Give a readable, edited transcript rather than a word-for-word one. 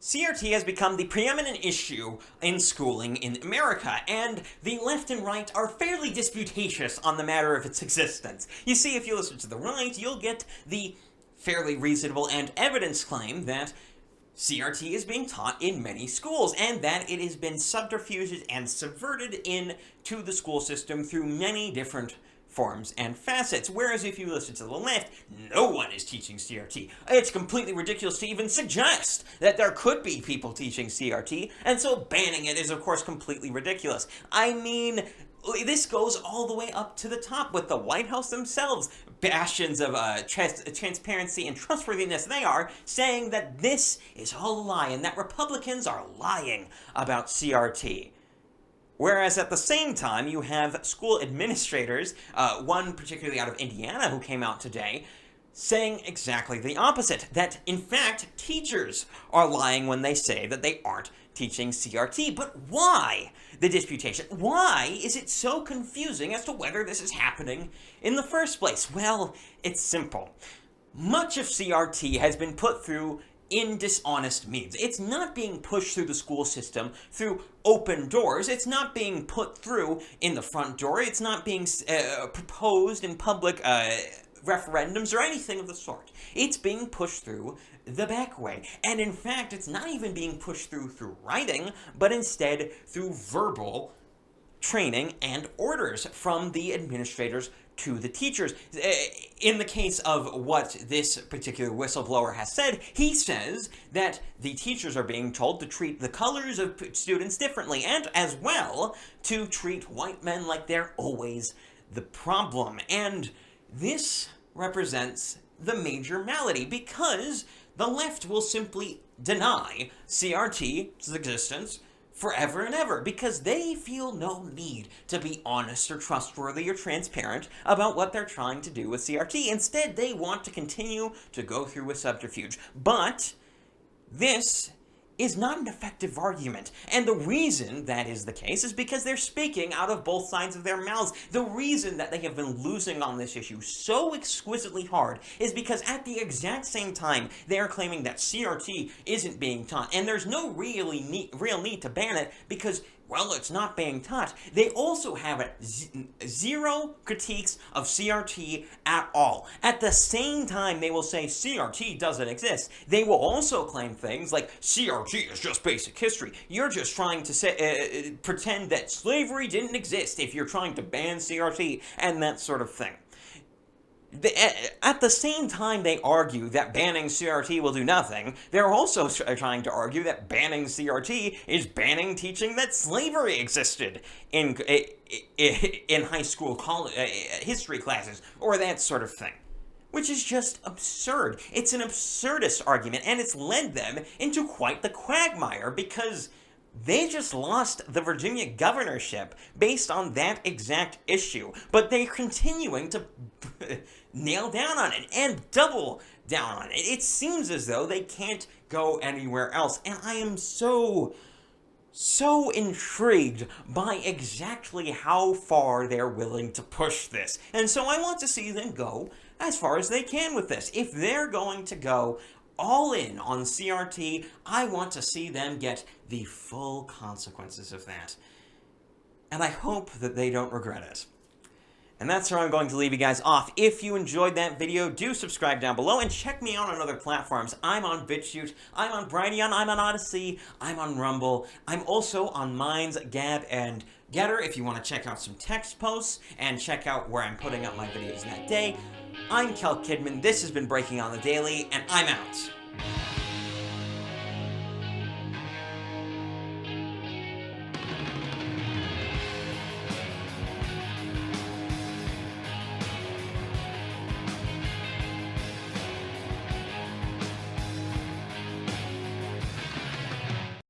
CRT has become the preeminent issue in schooling in America, and the left and right are fairly disputatious on the matter of its existence. You see, if you listen to the right, you'll get the fairly reasonable and evidence claim that CRT is being taught in many schools, and that it has been subterfuged and subverted into the school system through many different forms and facets. Whereas if you listen to the left, no one is teaching CRT. It's completely ridiculous to even suggest that there could be people teaching CRT, and so banning it is of course completely ridiculous. I mean, this goes all the way up to the top with the White House themselves, bastions of transparency and trustworthiness they are, saying that this is all a lie and that Republicans are lying about CRT. Whereas at the same time, you have school administrators, one particularly out of Indiana who came out today, saying exactly the opposite, that in fact teachers are lying when they say that they aren't teaching CRT. But why the disputation? Why is it so confusing as to whether this is happening in the first place? Well, it's simple. Much of CRT has been put through in dishonest means. It's not being pushed through the school system through open doors. It's not being put through in the front door. It's not being proposed in public referendums or anything of the sort. It's being pushed through the back way. And in fact, it's not even being pushed through writing, but instead through verbal training and orders from the administrators to the teachers. In the case of what this particular whistleblower has said, he says that the teachers are being told to treat the colors of students differently, and as well to treat white men like they're always the problem. And this represents the major malady, because the left will simply deny CRT's existence forever and ever, because they feel no need to be honest or trustworthy or transparent about what they're trying to do with CRT. Instead, they want to continue to go through with subterfuge. But this is not an effective argument. And the reason that is the case is because they're speaking out of both sides of their mouths. The reason that they have been losing on this issue so exquisitely hard is because at the exact same time they are claiming that CRT isn't being taught, and there's no real need to ban it because, well, it's not being taught. They also have zero critiques of CRT at all. At the same time, they will say CRT doesn't exist. They will also claim things like CRT is just basic history. You're just trying to say, pretend that slavery didn't exist if you're trying to ban CRT, and that sort of thing. At the same time they argue that banning CRT will do nothing, they're also trying to argue that banning CRT is banning teaching that slavery existed in high school history classes, or that sort of thing. Which is just absurd. It's an absurdist argument, and it's led them into quite the quagmire, because they just lost the Virginia governorship based on that exact issue, but they're continuing to nail down on it and double down on it. It seems as though they can't go anywhere else, and I am so intrigued by exactly how far they're willing to push this. And so I want to see them go as far as they can with this. If they're going to go all in on CRT, I want to see them get the full consequences of that. And I hope that they don't regret it. And that's where I'm going to leave you guys off. If you enjoyed that video, do subscribe down below and check me out on other platforms. I'm on BitChute, I'm on Brighteon, I'm on Odyssey, I'm on Rumble. I'm also on Minds, Gab, and Getter if you want to check out some text posts and check out where I'm putting up my videos that day. I'm KelKidman, this has been Breaking on the Daily, and I'm out.